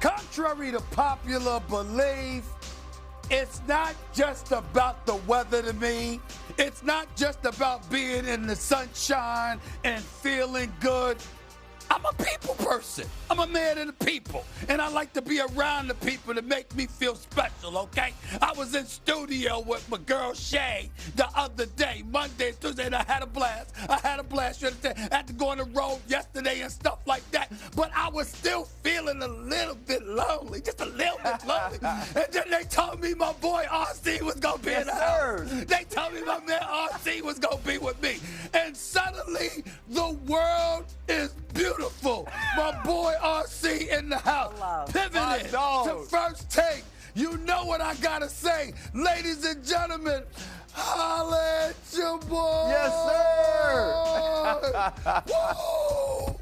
Contrary to popular belief, it's not just about the weather to me. It's not just about being in the sunshine and feeling good. I'm a people person. I'm a man of the people. And I like to be around the people to make me feel special, okay? I was in studio with my girl Shay the other day, Monday, Tuesday, and I had a blast. You understand? I had to go on the road yesterday and stuff like that. But I was still feeling a little bit lonely, just a little bit lonely. And then they told me my boy RC was going to be in the house. They told me my man RC was going to be with me. And suddenly, the world is beautiful. My boy RC in the house. Pivoted to First Take. You know what I gotta say. Ladies and gentlemen, holla at your boy. Yes, sir. Woo!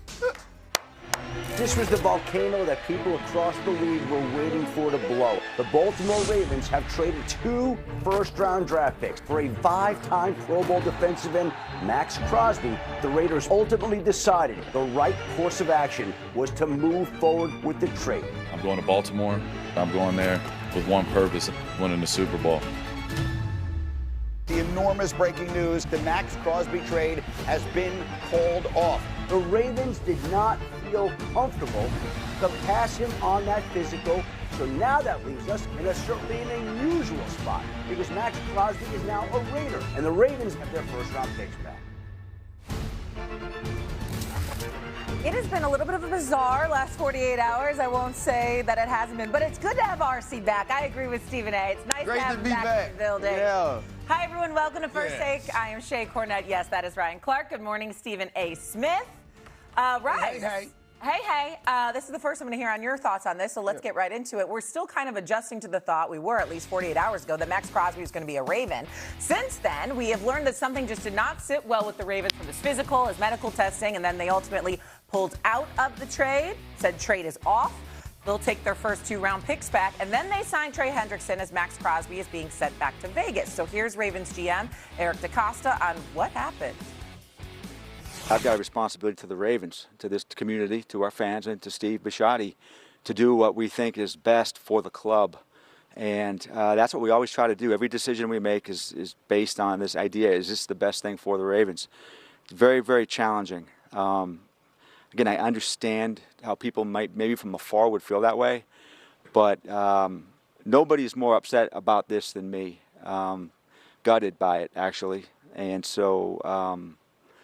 This was the volcano that people across the league were waiting for to blow. The Baltimore Ravens have traded 2 first-round draft picks for a 5-time Pro Bowl defensive end, Max Crosby. The Raiders ultimately decided the right course of action was to move forward with the trade. I'm going to Baltimore. I'm going there with one purpose, winning the Super Bowl. The enormous breaking news, the Max Crosby trade has been called off. The Ravens did not feel comfortable to pass him on that physical, so now that leaves us in a certainly an unusual spot because Max Crosby is now a Raider, and the Ravens have their first-round picks back. It has been a little bit of a bizarre last 48 hours. I won't say that it hasn't been, but it's good to have RC back. I agree with Stephen A. It's nice to have him back in the building. Yeah. Hi, everyone. Welcome to First Take. I am Shay Cornett. Yes, that is Ryan Clark. Good morning, Stephen A. Smith. Right. Hey. This is the first I'm going to hear on your thoughts on this, so let's get right into it. We're still kind of adjusting to the thought, we were at least 48 hours ago, that Max Crosby was going to be a Raven. Since then, we have learned that something just did not sit well with the Ravens from his physical, his medical testing, and then they ultimately pulled out of the trade, said trade is off. They'll take their first 2 round picks back, and then they signed Trey Hendrickson as Max Crosby is being sent back to Vegas. So here's Ravens GM Eric DeCosta on what happened. I've got a responsibility to the Ravens, to this community, to our fans, and to Steve Bisciotti to do what we think is best for the club. And that's what we always try to do. Every decision we make is based on this idea, is this the best thing for the Ravens? It's very, very challenging. Again, I understand how people might, maybe from afar, would feel that way. But nobody's more upset about this than me. Gutted by it, actually. And so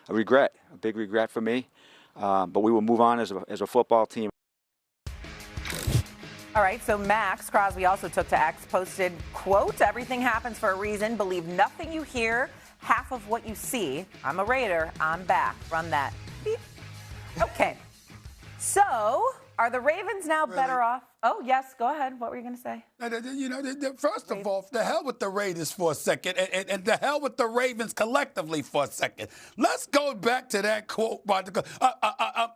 a regret, a big regret for me. But we will move on as a football team. All right, so Max Crosby also took to X, posted, quote, "Everything happens for a reason. Believe nothing you hear, half of what you see. I'm a Raider. I'm back. Run that." Beep. Okay. So, are the Ravens now better off? Oh, yes, go ahead. What were you going to say? You know, first of all, the hell with the Raiders for a second, and the hell with the Ravens collectively for a second. Let's go back to that quote by the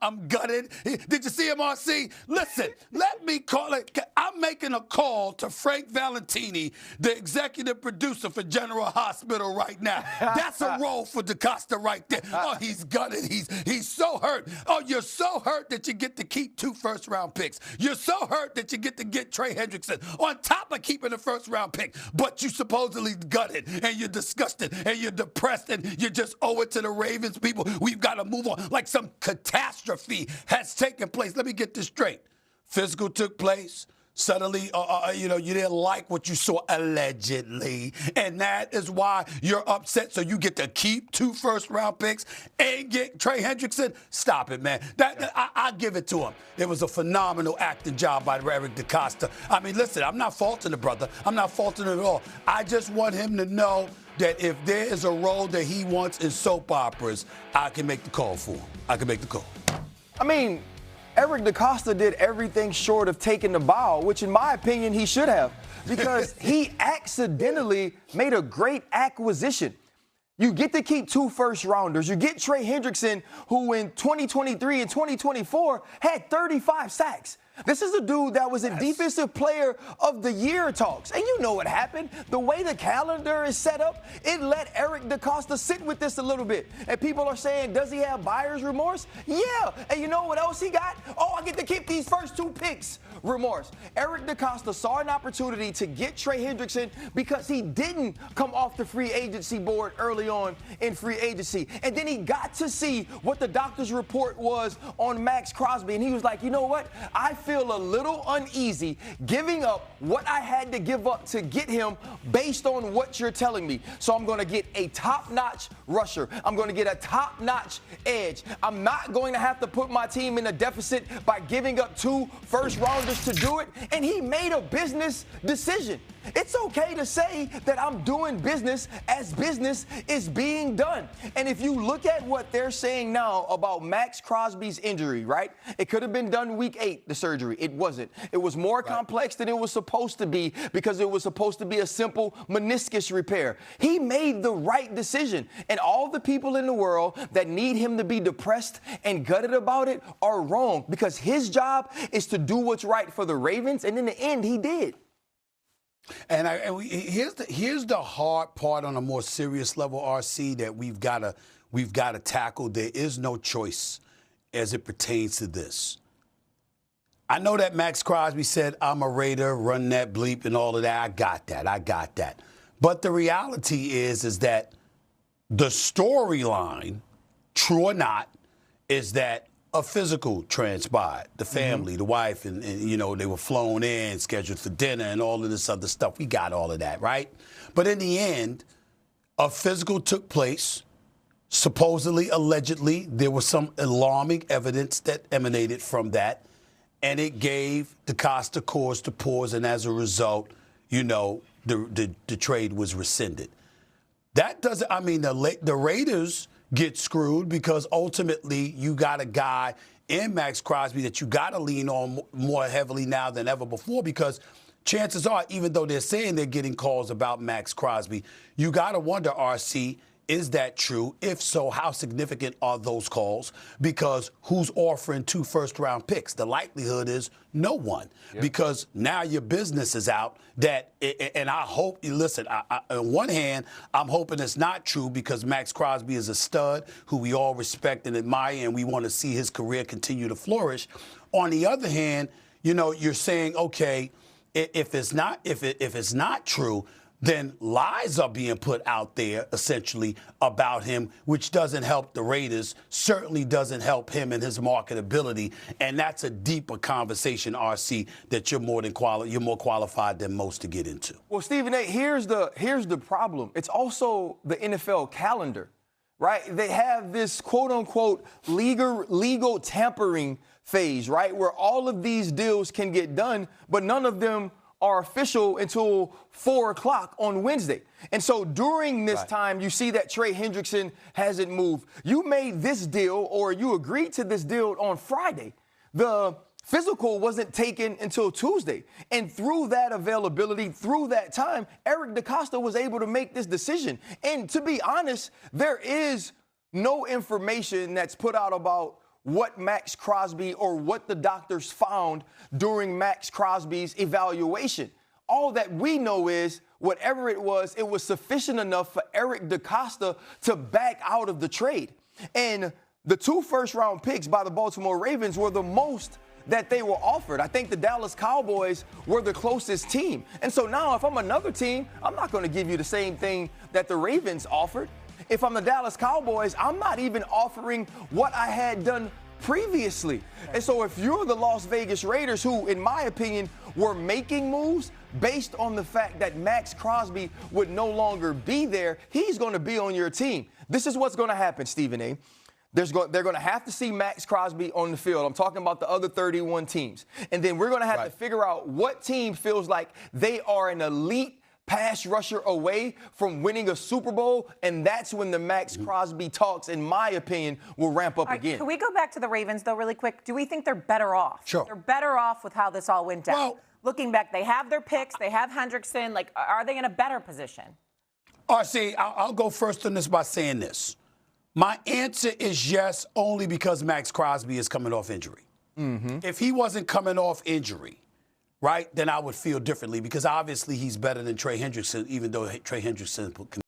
I'm gutted. Did you see him, RC? Listen, let me call it. I'm making a call to Frank Valentini, the executive producer for General Hospital right now. That's a role for DeCosta right there. Oh, he's gutted. He's so hurt. Oh, you're so hurt that you get to keep 2 first-round picks. You're so hurt that you get to get Trey Hendrickson on top of keeping the first-round pick, but you supposedly gutted, and you're disgusted, and you're depressed, and you just owe it to the Ravens people. We've got to move on. Like some catastrophe has taken place. Let me get this straight. Physical took place. Suddenly, you didn't like what you saw, allegedly. And that is why you're upset. So you get to keep 2 first-round picks and get Trey Hendrickson. Stop it, man. I give it to him. It was a phenomenal acting job by Eric DeCosta. I mean, listen, I'm not faulting the brother. I'm not faulting him at all. I just want him to know that if there is a role that he wants in soap operas, I can make the call for him. I can make the call. I mean, Eric DeCosta did everything short of taking the bow, which in my opinion he should have, because he accidentally made a great acquisition. You get to keep 2 first-rounders. You get Trey Hendrickson, who in 2023 and 2024 had 35 sacks. This is a dude that was in Defensive Player of the Year talks. And you know what happened. The way the calendar is set up, it let Eric DeCosta sit with this a little bit. And people are saying, does he have buyer's remorse? Yeah. And you know what else he got? Oh, I get to keep these first 2 picks. Remorse. Eric DeCosta saw an opportunity to get Trey Hendrickson because he didn't come off the free agency board early on in free agency. And then he got to see what the doctor's report was on Max Crosby. And he was like, you know what? I feel a little uneasy giving up what I had to give up to get him based on what you're telling me. So I'm going to get a top-notch rusher. I'm going to get a top-notch edge. I'm not going to have to put my team in a deficit by giving up 2 first-rounders to do it. And he made a business decision. It's okay to say that I'm doing business as business is being done. And if you look at what they're saying now about Max Crosby's injury, right? It could have been done week 8, the surgery. It wasn't. It was more complex than it was supposed to be because it was supposed to be a simple meniscus repair. He made the right decision. And all the people in the world that need him to be depressed and gutted about it are wrong because his job is to do what's right for the Ravens. And in the end, he did. And here's the hard part on a more serious level, RC, that we've got to tackle. There is no choice as it pertains to this. I know that Max Crosby said, I'm a Raider, run that bleep and all of that. I got that. But the reality is that the storyline, true or not, is that a physical transpired. The family, the wife, and you know, they were flown in, scheduled for dinner and all of this other stuff. We got all of that, right? But in the end, a physical took place. Supposedly, allegedly, there was some alarming evidence that emanated from that. And it gave DeCosta cause to pause. And as a result, you know, the trade was rescinded. That doesn't, I mean, the Raiders get screwed because ultimately you got a guy in Max Crosby that you got to lean on more heavily now than ever before because chances are, even though they're saying they're getting calls about Max Crosby, you got to wonder, RC, is that true? If so, how significant are those calls? Because who's offering 2 first-round picks? The likelihood is no one. Yep. Because now your business is out. And I hope, listen, on one hand, I'm hoping it's not true because Max Crosby is a stud who we all respect and admire, and we want to see his career continue to flourish. On the other hand, you know, you're saying, okay, if it's not true, then lies are being put out there, essentially, about him, which doesn't help the Raiders, certainly doesn't help him and his marketability. And that's a deeper conversation, RC, that you're more qualified than most to get into. Well, Stephen A., here's the problem. It's also the NFL calendar, right? They have this quote-unquote legal tampering phase, right, where all of these deals can get done, but none of them are official until 4 o'clock on Wednesday. And so during this time, you see that Trey Hendrickson hasn't moved. You made this deal or you agreed to this deal on Friday. The physical wasn't taken until Tuesday. And through that availability, through that time, Eric DeCosta was able to make this decision. And to be honest, there is no information that's put out about what Max Crosby or what the doctors found during Max Crosby's evaluation. All that we know is whatever it was sufficient enough for Eric DeCosta to back out of the trade. And the 2 first-round picks by the Baltimore Ravens were the most that they were offered. I think the Dallas Cowboys were the closest team. And so now if I'm another team, I'm not going to give you the same thing that the Ravens offered. If I'm the Dallas Cowboys, I'm not even offering what I had done previously. And so if you're the Las Vegas Raiders, who, in my opinion, were making moves based on the fact that Max Crosby would no longer be there, he's going to be on your team. This is what's going to happen, Stephen A. They're going to have to see Max Crosby on the field. I'm talking about the other 31 teams. And then we're going to have to figure out what team feels like they are an elite pass rusher away from winning a Super Bowl, and that's when the Max Crosby talks, in my opinion, will ramp up again. Can we go back to the Ravens, though, really quick? Do we think they're better off? Sure. They're better off with how this all went down. Well, looking back, they have their picks, they have Hendrickson. Like, are they in a better position? RC, I'll go first on this by saying this. My answer is yes, only because Max Crosby is coming off injury. If he wasn't coming off injury, right, then I would feel differently because obviously he's better than Trey Hendrickson, even though Trey Hendrickson can